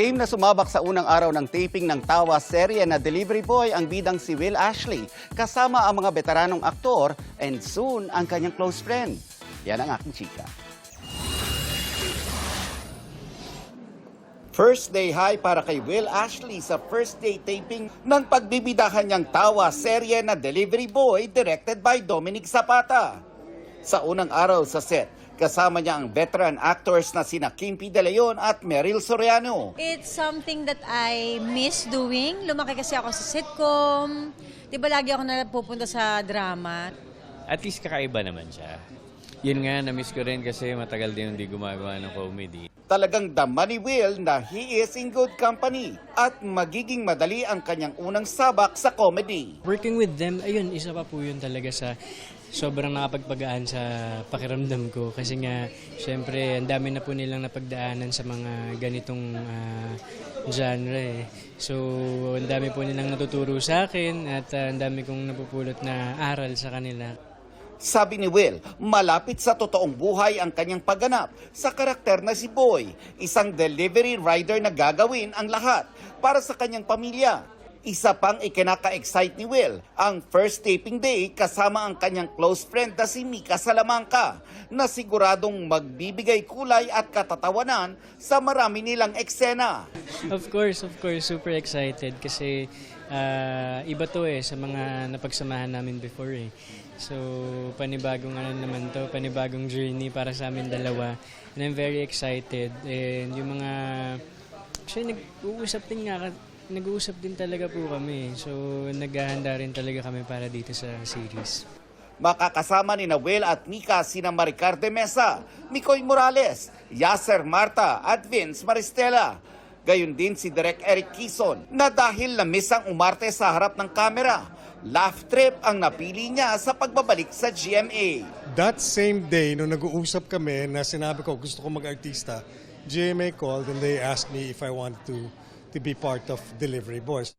Game na sumabak sa unang araw ng taping ng Tawa serye na Delivery Boy ang bidang si Will Ashley, kasama ang mga veteranong aktor and soon ang kanyang close friend. Yan ang aking chika. First day high para kay Will Ashley sa first day taping ng pagbibidahan niyang Tawa serye na Delivery Boy directed by Dominic Zapata. Sa unang araw sa set, kasama niya ang veteran actors na sina Kimpi De Leon at Meryl Soriano. It's something that I miss doing. Lumaki kasi ako sa sitcom. Di ba lagi ako napupunta sa drama? At least kakaiba naman siya. Yun nga, na-miss ko rin kasi matagal din hindi gumagawa ng comedy. Talagang dama ni Will na he is in good company at magiging madali ang kanyang unang sabak sa comedy. Working with them, ayun, isa pa po yun talaga sa sobrang nakapagpagaan sa pakiramdam ko. Kasi nga, syempre, ang dami na po nilang napagdaanan sa mga ganitong genre eh. So, ang dami po nilang natuturo sa akin at ang dami kong napupulot na aral sa kanila. Sabi ni Will, malapit sa totoong buhay ang kanyang pagganap sa karakter na si Boy, isang delivery rider na gagawin ang lahat para sa kanyang pamilya. Isa pang ikinaka-excite ni Will, ang first taping day kasama ang kanyang close friend na si Mika Salamanca, na siguradong magbibigay kulay at katatawanan sa marami nilang eksena. Of course, super excited kasi iba to eh sa mga napagsamahan namin before eh. So, panibagong naman to, panibagong journey para sa amin dalawa. And I'm very excited. And yung mga, actually nag-uusap din talaga po kami. So, naghahanda rin talaga kami para dito sa series. Makakasama ni Will at Mika sina Maricar de Mesa, Mikoy Morales, Yasser Marta at Vince Maristela. Gayon din si Direk Eric Quizon na dahil na-miss ang umarte sa harap ng kamera, laugh trip ang napili niya sa pagbabalik sa GMA. That same day, nung nag-uusap kami na sinabi ko gusto ko mag-artista, GMA called and they asked me if I wanted to be part of Delivery Boys.